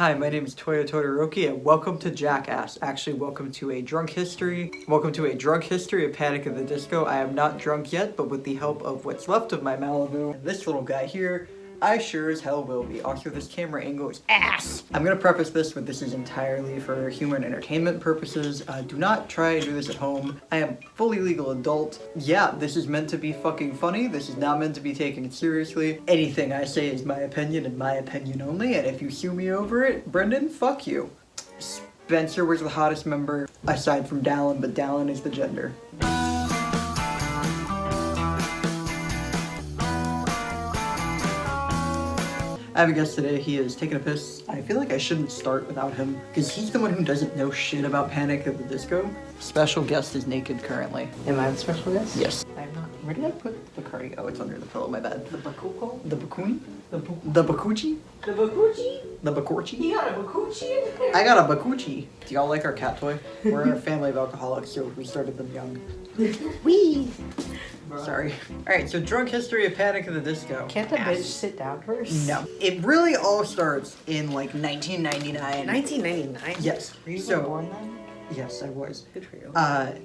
Hi, my name is Toyo Todoroki, and welcome to Jackass. Actually, welcome to a drunk history. Welcome to a drunk history of Panic at the Disco. I am not drunk yet, but with the help of what's left of my Malibu and this little guy here, I sure as hell will be. Also, this camera angle is ass. I'm gonna preface this with this is entirely for humor and entertainment purposes. Do not try and do this at home. I am fully legal adult. Yeah, this is meant to be fucking funny. This is not meant to be taken seriously. Anything I say is my opinion and my opinion only, and if you sue me over it, Brendon, fuck you. Spencer was the hottest member, aside from Dallin, but Dallin is the gender. I have a guest today. He is taking a piss. I feel like I shouldn't start without him because he's the one who doesn't know shit about Panic at the Disco. Special guest is naked currently. Am I the special guest? Yes. I'm not. Where did I put the cardi? Oh, it's under the pillow. My bad. The bakuko? The bakuni? The Bakuchi? The bakuchi? The bakurchi? You got a bakuchi in there? I got a bakuchi. Do y'all like our cat toy? We're a family of alcoholics, so we started them young. Wee! Sorry. Alright, so drunk history of Panic at the Disco. Can't the bitch sit down first? No. It really all starts in like 1999. 1999? Yes. Were you So- born then? Yes, I was. Good for you.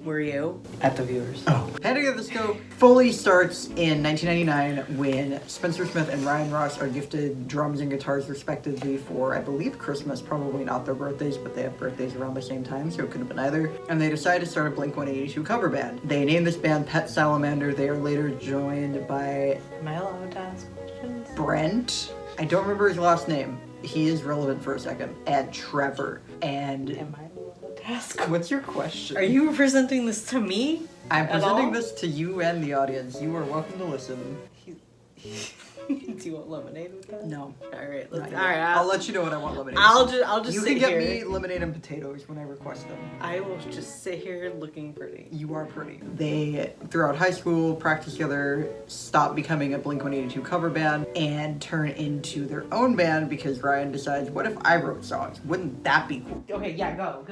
Were you? At the viewers. Oh. Panic at the Disco fully starts in 1999 when Spencer Smith and Ryan Ross are gifted drums and guitars respectively for, I believe, Christmas. Probably not their birthdays, but they have birthdays around the same time, so it could have been either. And they decided to start a Blink-182 cover band. They named this band Pet Salamander. They are later joined by Am I allowed to ask questions? Brent. I don't remember his last name. He is relevant for a second. And Trevor. And Am I allowed to ask? what's your question? Are you presenting this to me? I'm at presenting all? this to you and the audience. You are welcome to listen. Do you want lemonade with that? No. Alright, Not let's. yet. Alright, I'll let you know when I want lemonade. I'll just You sit can get here. me lemonade and potatoes when I request them. I will just sit here looking pretty. You are pretty. They, throughout high school, practice together, stop becoming a Blink-182 cover band, and turn into their own band because Ryan decides, what if I wrote songs? Wouldn't that be cool? Okay, yeah, go.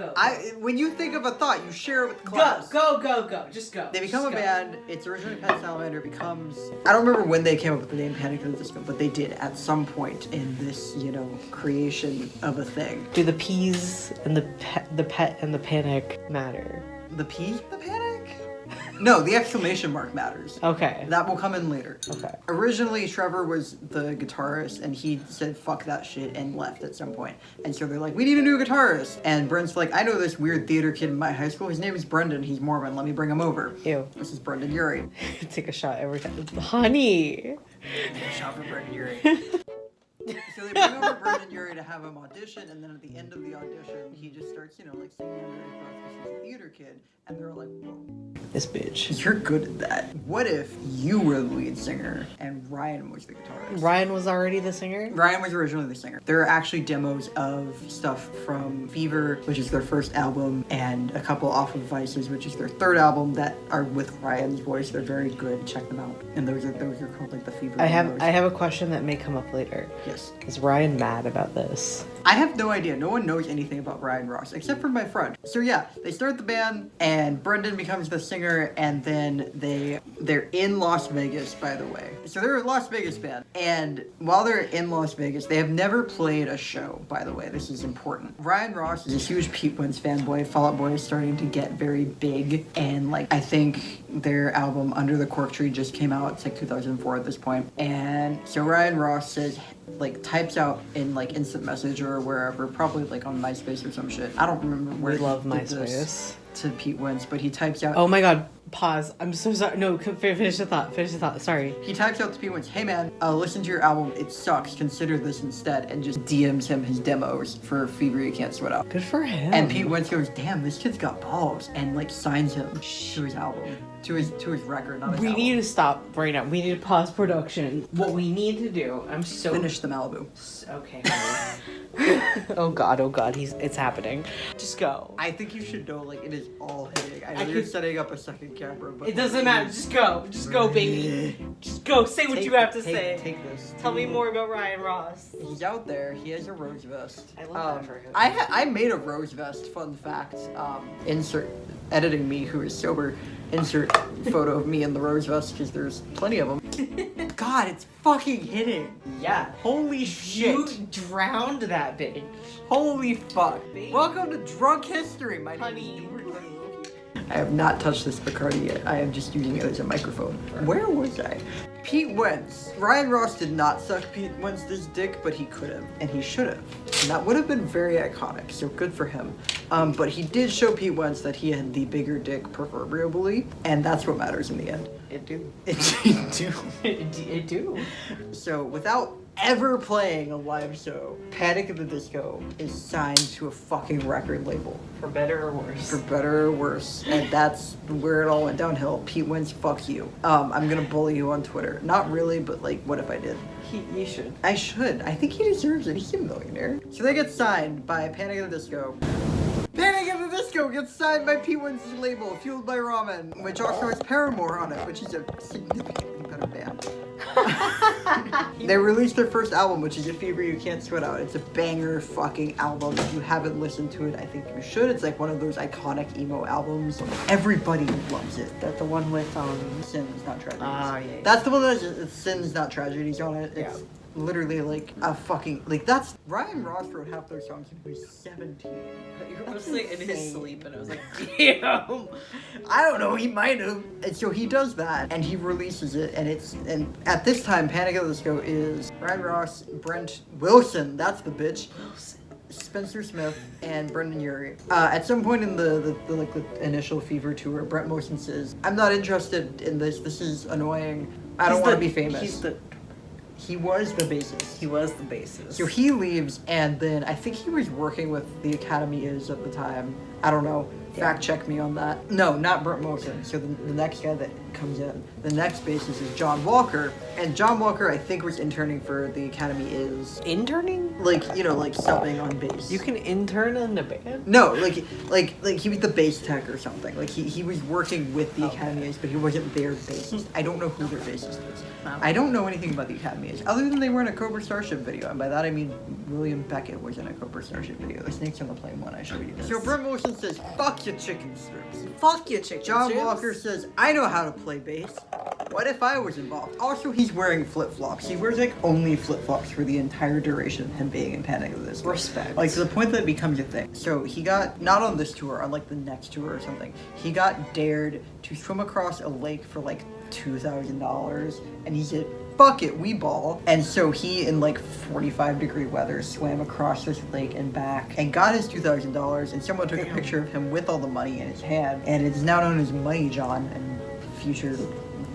When you think of a thought, you share it with the class. Go. Just go. They become Just a go. band. It's originally Pet Salamander. Becomes, I don't remember when they came up with the name Panic at the Disco, but they did at some point in this, creation of a thing. Do the peas and the pet and the panic matter? The P? The Panic? No, the exclamation mark matters. Okay. That will come in later. Okay. Originally, Trevor was the guitarist, and he said fuck that shit and left at some point. And so they're like, we need a new guitarist. And Brent's like, I know this weird theater kid in my high school. His name is Brendon. He's Mormon. Let me bring him over. Ew. This is Brendon Urie. Take a shot every time. Honey. Shot for Brendon Urie. So they bring over Brendon Urie to have him audition, and then at the end of the audition, he just starts, singing under his breath because he's a theater kid. And they're like, whoa. This bitch. You're good at that. What if you were the lead singer and Ryan was the guitarist? Ryan was already the singer? Ryan was originally the singer. There are actually demos of stuff from Fever, which is their first album, and a couple off of Vices, which is their third album, that are with Ryan's voice. They're very good. Check them out. And those are called like the Fever demos. I have a question that may come up later. Yes. Is Ryan mad about this? I have no idea. No one knows anything about Ryan Ross, except for my friend. So yeah, they start the band, and Brendon becomes the singer, and then they're in Las Vegas, by the way. So they're a Las Vegas band, and while they're in Las Vegas, they have never played a show, by the way. This is important. Ryan Ross is a huge Pete Wentz fanboy. Fall Out Boy is starting to get very big, and I think their album Under the Cork Tree just came out. It's 2004 at this point. And so Ryan Ross says, types out in instant message or wherever, probably on MySpace or some shit. I don't remember where. We love he did this MySpace. to Pete Wentz, but he types out. Oh my god. Pause. I'm so sorry. No, finish the thought. Sorry. He types out to Pete Wentz, hey man, listen to your album, it sucks, consider this instead, and just DMs him his demos for Fever You Can't Sweat Out. Good for him. And Pete Wentz goes, damn, this kid's got balls, and signs him to his album, to his record, not his We album. need to stop right now. We need to pause production. What we need to do, Finish the Malibu. Okay. Oh god, it's happening. Just go. I think you should know, it is all hitting. I know I you're could- setting up a second camera, but It doesn't matter. Just go, baby. Just go. Say what you have to say. Take this. Tell me more about Ryan Ross. He's out there. He has a rose vest. I love that for him. I made a rose vest. Fun fact. Insert editing me who is sober. Insert photo of me in the rose vest because there's plenty of them. God, it's fucking hitting. Yeah. Holy shit. You drowned that bitch. Holy fuck. Welcome to Drunk History, my name Honey. is I have not touched this Bacardi yet. I am just using it as a microphone. Where was I? Pete Wentz. Ryan Ross did not suck Pete Wentz's dick, but he could have, and he should have. And that would have been very iconic, so good for him. But he did show Pete Wentz that he had the bigger dick proverbially, and that's what matters in the end. It do. It do. It do. So without ever playing a live show, Panic at the Disco is signed to a fucking record label. For better or worse. For better or worse. And that's where it all went downhill. Pete Wentz, fuck you. I'm gonna bully you on Twitter. Not really, but like, what if I did? You should. I should. I think he deserves it. He's a millionaire. So they get signed by Panic at the Disco. Panic at the Disco gets signed by Pete Wentz's label, Fueled by Ramen, which also has Paramore on it, which is a significantly better band. They released their first album, which is A Fever You Can't Sweat Out. It's a banger fucking album. If you haven't listened to it, I think you should. It's like one of those iconic emo albums. Everybody loves it. That's the one with Sins, Not Tragedies. Yeah. That's the one that has Sins, Not Tragedies on it. It's literally like a fucking, like that's, Ryan Ross wrote half their songs when he was 17. I was like in his sleep and I was like, damn. I don't know, he might have. And so he does that and he releases it, and at this time Panic at the Disco is Ryan Ross, Brent Wilson, that's the bitch. Spencer Smith and Brendan Urie. At some point in the initial Fever tour, Brent Wilson says, "I'm not interested in this. This is annoying. I don't want to be famous." He was the bassist. He was the bassist. So he leaves, and then I think he was working with the Academy Is at the time. I don't know. Fact check me on that. No, not Brent Wilson. So the next guy that comes in, the next bassist is John Walker. And John Walker, I think, was interning for the Academy Is. Interning? Like, you know, like subbing on bass. You can intern in a band? No, like he was the bass tech or something. Like he was working with the Academy Is, but he wasn't their bassist. I don't know who their bassist is. I don't know anything about the Academy Is, other than they were in a Cobra Starship video, and by that I mean William Beckett was in a Cobra Starship video. The Snakes on the Plane one, I showed you. So Brent Wilson says, "Fuck your chicken strips." Fuck your chicken John strips. Walker says, "I know how to play bass. What if I was involved?" Also, he's wearing flip-flops. He wears like only flip-flops for the entire duration of him being in Panic at the Disco. Respect. Like to the point that it becomes a thing. So he got, not on this tour, on like the next tour or something, he got dared to swim across a lake for like $2,000, and he said, "Fuck it, we ball." And so he, in like 45-degree weather, swam across this lake and back and got his $2,000, and someone took a picture of him with all the money in his hand, and it's now known as Money John. And future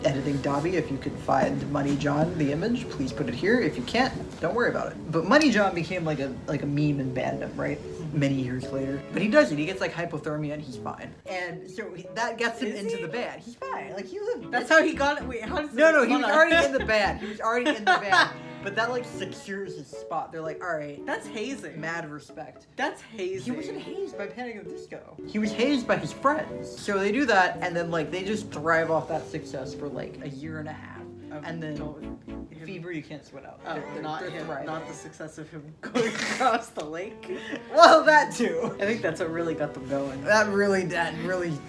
editing Dobby, if you could find Money John, the image, please put it here. If you can't, don't worry about it. But Money John became like a meme in bandom, right? Many years later. But he does it. He gets like hypothermia and he's fine. And so that gets him into the band. He's fine. Like he lived. That's how he got it. Wait, how does No, he was already in the band. He was already in the band. But that like secures his spot. They're like, all right, That's hazing. mad respect. That's hazing. He wasn't hazed by Panic at the Disco. He was hazed by his friends. So they do that, and then like they just thrive off that success for like a year and a half. And then Fever You Can't Sweat Out. Not they're him, thriving. not the success of him going across the lake. Well, that too. I think that's what really got them going. That really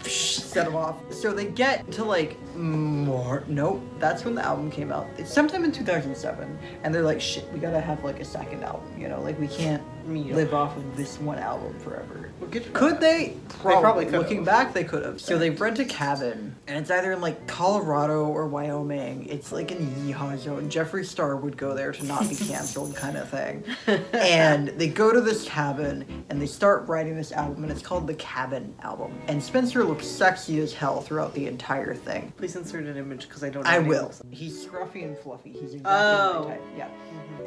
set them off. So they get to like more. Nope, that's when the album came out. It's sometime in 2007, and they're like, shit, we gotta have like a second album. You know, like we can't live off of this one album forever. Could they? Probably could. Looking back, they could have. So they rent a cabin, and it's either in like Colorado or Wyoming. It's like in Yeehaw zone. Jeffree Star would go there to not be canceled, kind of thing. And they go to this cabin, and they start writing this album, and it's called the Cabin album. And Spencer looks sexy as hell throughout the entire thing. Please insert an image because I don't know. I any will. of them. He's scruffy and fluffy. He's exactly Oh. my type. Yeah.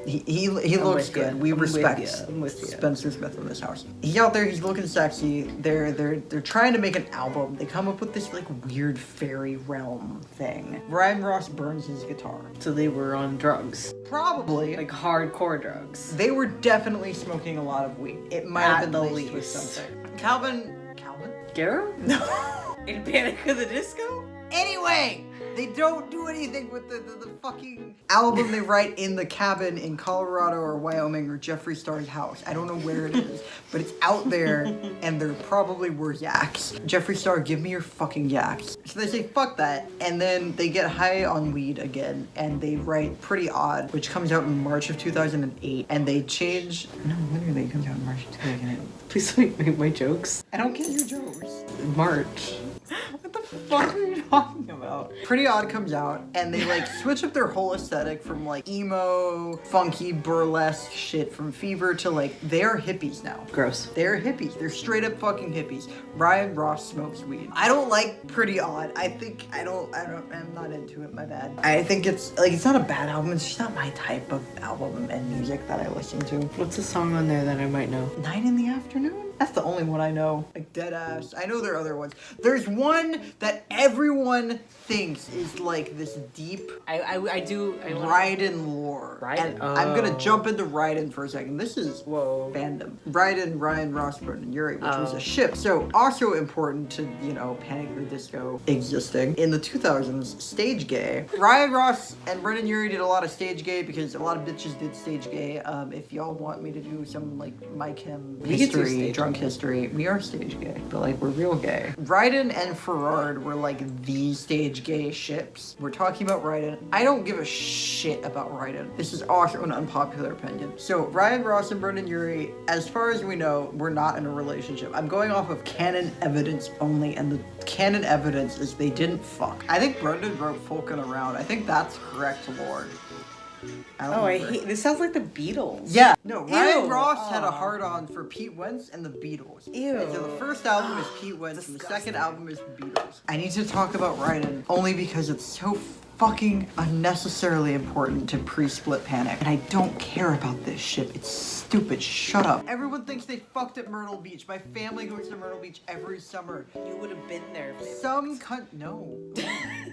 He looks with ya. good. We I'm with respect ya. I'm with ya. Spencer Smith in this house. He's out there. He's looking sexy. They're trying to make an album. They come up with this like weird fairy realm thing. Ryan Ross burns his guitar. So they were on drugs. Probably. Like hardcore drugs. They were definitely smoking a lot of weed. It might have At been the laced with least. something. Calvin? Garrow? No. In Panic at the Disco? Anyway, They don't do anything with the fucking album they write in the cabin in Colorado or Wyoming or Jeffree Star's house. I don't know where it is, but it's out there, and there probably were yaks. Jeffree Star, give me your fucking yaks. So they say, fuck that, and then they get high on weed again, and they write Pretty Odd, which comes out in March of 2008, and they change... No, literally, it comes out in March of 2008. Please don't make my jokes. I don't get your jokes. March. What the fuck are you talking about? Pretty Odd comes out, and they like switch up their whole aesthetic from like emo, funky, burlesque shit from Fever to like they're hippies now. Gross. They're hippies. They're straight up fucking hippies. Ryan Ross smokes weed. I don't like Pretty Odd. I'm not into it, my bad. I think it's like, it's not a bad album. It's just not my type of album and music that I listen to. What's the song on there that I might know? 9 in the Afternoon? That's the only one I know. Like, dead ass. I know there are other ones. There's one that everyone thinks is like this deep Brydon lore. Brydon? And I'm gonna jump into Brydon for a second. This is bandom. Brydon, Ryan Ross, and Urie, which was a ship. So also important to, you know, Panic at the Disco existing. In the 2000s, stage gay. Ryan Ross and Brendon Urie did a lot of stage gay because a lot of bitches did stage gay. If y'all want me to do some like My Chem history, drunk history, we are stage gay, but like we're real gay. Brydon and Ferrard were like the stage gay ships. We're talking about Brydon. I don't give a shit about Brydon. This is also an unpopular opinion. So Ryan Ross and Brendon Urie, as far as we know, we're not in a relationship. I'm going off of canon evidence only, and the canon evidence is they didn't fuck. I think Brendon wrote Folkin' Around. I think that's correct lore. I hate this. Sounds like the Beatles. Yeah. No, Ryan Ross had a hard-on for Pete Wentz and the Beatles. Ew. And so the first album is Pete Wentz, and the second album is the Beatles. I need to talk about Brydon only because it's so fucking unnecessarily important to pre-split Panic. And I don't care about this shit. It's stupid. Shut up. Everyone thinks they fucked at Myrtle Beach. My family goes to Myrtle Beach every summer. You would have been there. No.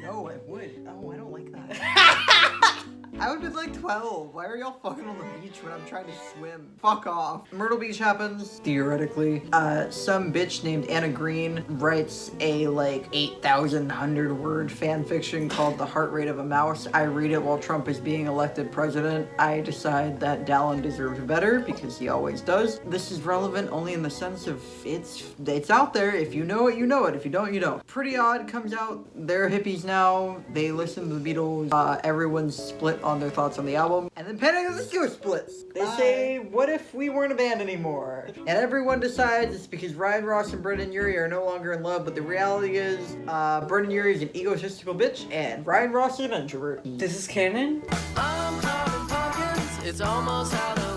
No, I would. Oh, I don't like that. I would have been like 12. Why are y'all fucking on the beach when I'm trying to swim? Fuck off. Myrtle Beach happens, theoretically. Some bitch named Anna Green writes a like 8,100 word fan fiction called The Heart Rate of a Mouse. I read it while Trump is being elected president. I decide that Dallin deserves better because he always does. This is relevant only in the sense of it's out there. If you know it, you know it. If you don't, you don't. Pretty Odd comes out. They're hippies now. They listen to the Beatles. Everyone's split on their thoughts on the album. And then Panic at the Disco splits. They say, what if we weren't a band anymore? And everyone decides it's because Ryan Ross and Brendon Urie are no longer in love, but the reality is Brendon Urie is an egotistical bitch and Ryan Ross is an introvert. This is canon? I'm calling pumpkins, it's almost Halloween.